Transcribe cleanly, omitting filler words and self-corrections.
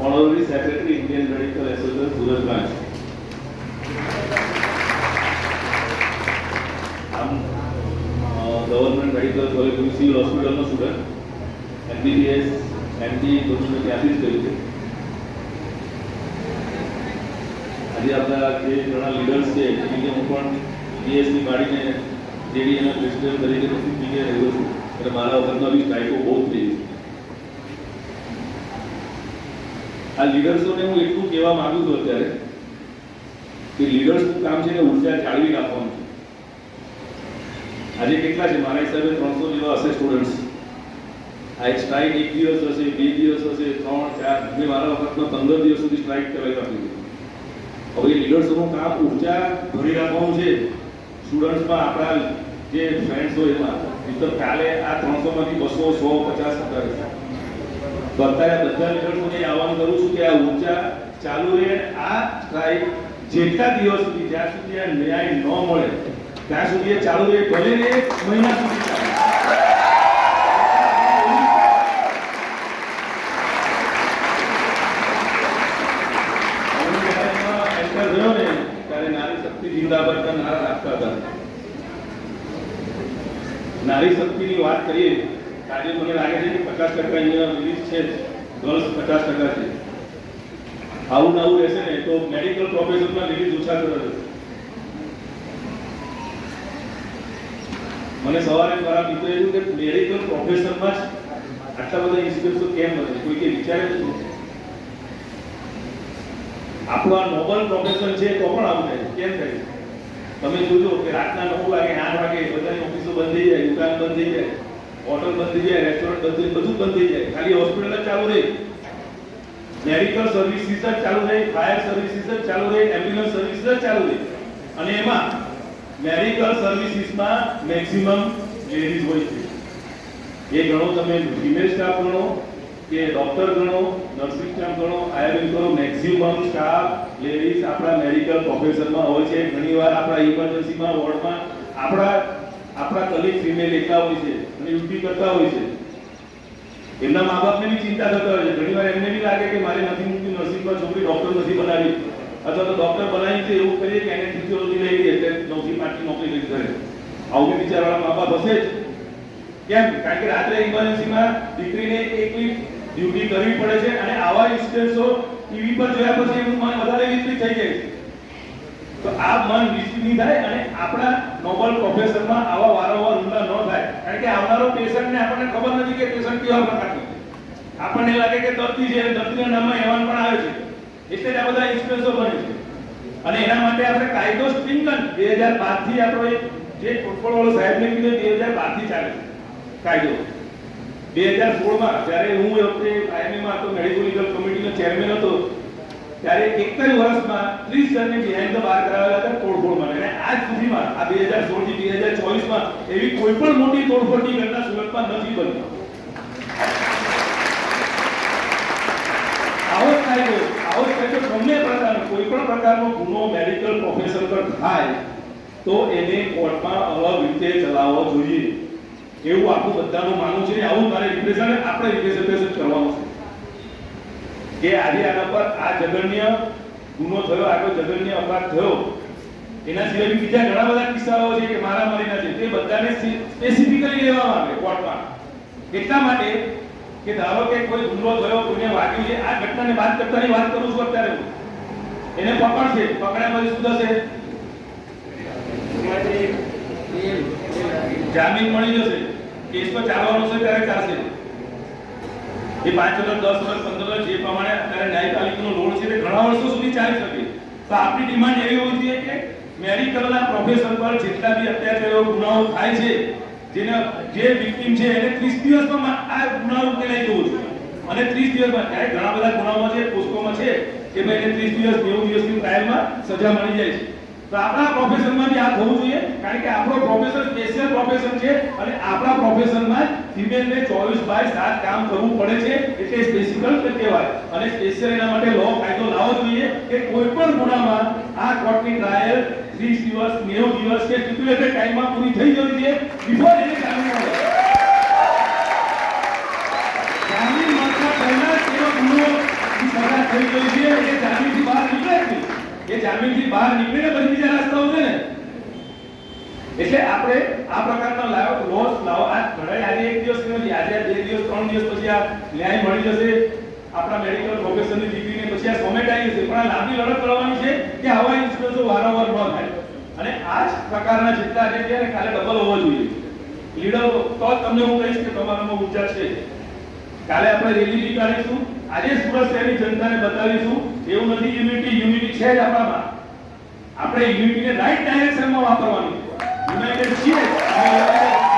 Honorary Secretary, Indian Medical Association, Surat Branch. Government medical college civil હોસ્પિટલનો student, MBBS, MD બધું મેં ત્યાંથી જ કર્યું છે. આજે આપણા જે ઘણા લીડર્સ છે એ હું પણ BSc કાઢીને JDAના પ્રેસિડેન્ટ તરીકે નથી રહ્યો છું, એટલે મારા વખતમાં બી સ્ટ્રાઇકો બહુ જ થઈ છે. આ લીડર્સોને હું એટલું કહેવા માંગુ છું અત્યારે કે લીડર્સનું કામ છે ને ઉર્જા જાળવી રાખવાનું છે. આજે કેટલા છે મારા હિસાબે 300 જેવા હશે સ્ટુડન્ટ્સ. આ એક સ્ટ્રાઇક 1 દિવસ હશે, 2 દિવસ હશે, 3, 4, મેં મારા વખતમાં 15 દિવસ સુધી સ્ટ્રાઇક કરાવી રાખી. હવે લીડર્સનું કામ ઉર્જા ભરી રાખવાનું છે સ્ટુડન્ટ્સમાં. આપણા જે ફ્રેન્ડ્સ હોય એમાં તો કાલે આ 300 માંથી 200, 100, 50 તો અત્યારે બધા લીડર્સોને આહવાન કરું છું કે આ ઉર્જા ચાલુ રહે. આ સ્ટ્રાઇક જેટલા દિવસ સુધી, જ્યાં સુધી આ ન્યાય ન મળે ત્યાં સુધી એ ચાલુ રહે, ભલે ને 1 મહિના સુધી ચાલે. જિંદાબાદના નારા રાખતા હતા. નારી શક્તિની વાત કરીએ આજે મને લાગે છે કે 50% અહીંયા રિલીઝ છે, ગર્લ્સ 50% છે. આવું નવું રહેશે ને તો મેડિકલ પ્રોફેશનમાં રિલીઝ ઓછા કરે. મને સવારે મારા મિત્રે એવું કે મેડિકલ પ્રોફેશનમાં જ આટલા બધા ઇન્સિડન્ટ્સ કેમ બને, કોઈ કે વિચારે નથી. આપણું આ નોબલ પ્રોફેશન છે તો પણ આવું થાય. કેમ થાય? તમે જોજો કે રાતના 9 વાગે 8 વાગે બધાની ઓફિસો બંધ થઈ જાય, દુકાન બંધ થઈ જાય, હોટલ બંધ થઈ જાય, રેસ્ટોરન્ટ બંધ થઈ જાય, બધું બંધ થઈ જાય. ખાલી હોસ્પિટલ જ ચાલુ રહે, મેડિકલ સર્વિસીસ જ ચાલુ રહે, ફાયર સર્વિસીસ જ ચાલુ રહે, એમ્બ્યુલન્સ સર્વિસીસ જ ચાલુ રહે. અને એમાં મેડિકલ સર્વિસીસમાં મેક્સિમમ લેડીઝ હોય છે. એ ગણો તમે ફિમેલ સ્ટાફ ગણો કે ડોક્ટર ગણો, નર્સિંગ સ્ટાફ ગણો, આઈઆરએમ ગણો, મેક્સિમમ સ્ટાફ લેડીઝ આપણા મેડિકલ પ્રોફેશનમાં હોય છે. ઘણીવાર આપણા ઇમરજન્સીમાં વોર્ડમાં આપણા કલીગ ફિમેલ એકલા હોય છે અને ડ્યુટી કરતા હોય છે. એમના મા બાપને બી ચિંતા થતા હોય છે. ઘણીવાર એમને બી લાગે કે મારે નથી મૂકી નર્સિંગમાં છોકરી, ડોક્ટર નથી બનાવી, અથવા તો ડોક્ટર બનાવી છે એવું કરીએ કે એને ફિઝિયોલોજી લઈ લઈએ એટલે 9 થી 5 ની નોકરી લઈ કરે. આવું બિચારાવાળા મા બાપ હશે જ. કેમ? કારણ કે રાત્રે ઇમરજન્સીમાં દીકરીને એકલી ડ્યુટી કરવી પડે છે. અને આવા ઇન્સિડન્ટ્સો ટીવી પર જોયા પછી એનું મન વધારે વિચલિત થઈ જાય છે. તો આ મન વિચલિત નહીં થાય અને આપણા નોબલ પ્રોફેશનમાં આવા વારંવાર હુમલા ન થાય. કારણ કે આવનારો પેશન્ટને આપણને ખબર નથી કે પેશન્ટ કેવા પ્રકારનો છે. આપણને લાગે કે દર્દી છે, દર્દીના નામમાં એવાન પણ આવે છે, એટલે જ આ બધા ઇન્સિડન્ટ્સો બને છે. અને એના માટે આપણે કાયદો સ્ટ્રિંગન 2012 થી આપણો જે ટોટવાળો સાહેબને કીધું 2012 થી ચાલે છે કાયદો. 2016માં જ્યારે હું એ વખતે આઈએમએમાં હતો, મેડિકલ લીગલ કમિટીનો ચેરમેન હતો, ત્યારે એક જ વર્ષમાં 30 જણને બિહાઇન્ડ ધ બાર કરાવેલા હતા તોડફોડ માટે. અને આજ સુધીમાં આ 2016 થી 2024માં એવી કોઈ પણ મોટી તોડફોડની ઘટના સુરતમાં નથી બની. આવો જ કાયદો ગમે પ્રકારનો કોઈ પણ પ્રકારનો ગુનો મેડિકલ પ્રોફેશન પર થાય તો એને કોર્ટમાં અલગ રીતે ચલાવવો જોઈએ એવું આપણું બધાનું માનવું છે. આવું મારે આપણે રિપ્રેઝન્ટેશન કરવાનું છે કે આજે આના પર આ જઘન્ય ગુનો થયો, આગળ જઘન્ય અપરાધ થયો, એના સિવાય બીજા ઘણા બધા કિસ્સાઓ છે કે મારામારીના છે, તે બધાને સ્પેસિફિકલી લેવામાં આવે કોર્ટમાં. એટલા માટે કે ધારો કે કોઈ ગુનો થયો, કોઈને વાગ્યું છે, આ ઘટનાને વાત કરતાની વાત કરું છું અત્યારે, એને પકડશે, પકડ્યા પછી શું થશે? જામીન મળી જશે, કેસમાં ચાલવાનો છે ત્યારે ચાલશે. એ 5 વર્ષ, 10 વર્ષ, 15 વર્ષ જે પ્રમાણે અત્યારે ન્યાયપાલિકાનો લોડ છે તે ઘણા વર્ષો સુધી ચાલી શકે. તો આપણી ડિમાન્ડ એવી હોવી જોઈએ કે મેડિકલના પ્રોફેશન પર જેટલા બી અત્યાચારો ગુનાઓ થાય છે, જે વિક્ટિમ છે એને 30 દિવસમાં આ ગુનાઓ ઉકેલાઈ જવો જોઈએ. અને 30 દિવસમાં ઘણા બધા ગુનાઓમાં છે, પોસ્કોમાં છે કે ભાઈ 30 દિવસ 90 દિવસની ટ્રાયલમાં સજા મળી જાય છે. તો આપણા પ્રોફેશનમાં બી આ થવું જોઈએ. કારણ કે આપણો પ્રોફેશન સ્પેશિયલ પ્રોફેશન છે અને આપણા પ્રોફેશનમાં ફિમેલને 24/7 કામ કરવું પડે છે, એટલે સ્પેશિયલ કહેવાય. અને સ્પેશિયલ એના માટે લો કાયદો લાવવો જોઈએ કે કોઈ પણ ગુનામાં આ કોર્ટની ટ્રાયલ 30 દિવસ, 90 દિવસ કે સ્ટિપ્યુલેટેડ ટાઈમમાં પૂરી થઈ જવી જોઈએ બિફોર એને જામીન મળે. જામીન મળતા પહેલા તેનો ગુનો સજા થઈ ગઈ છે એ જામીનથી બહાર નીકળે જ નહીં. એ જામીનથી બહાર નીકળીને પછી બીજા રસ્તાઓ છે ને. એટલે આપણે આ પ્રકારના લોસ લાવો. આ ઘણા આજે એક દિવસ નથી, આજે 2 દિવસ 3 દિવસ પછી આ ન્યાય મળી જશે આપણા મેડિકલ પ્રોફેશનની ડિગ્રીને, પછી આ સોમેટ આવી જશે. પણ આ લાંબી લડત લડવાની છે કે આવા ઇન્સિડન્ટો વારંવાર ન થાય. અને આ જ પ્રકારના જેટલા આજે છે ને કાલે ડબલ હોવો જોઈએ લીડર. તો જ તમને હું કહીશ કે તમારામાં ઉર્જા છે. કાલે આપણે રેલી બી કાઢીશું. આજે સુરત શહેરની જનતાને બતાવીશું એવું નથી યુનિટી છે જ આપણામાં. આપણે યુનિટીને રાઈટ ડાયરેક્શનમાં વાપરવાની. યુનાઇટેડ છીએ.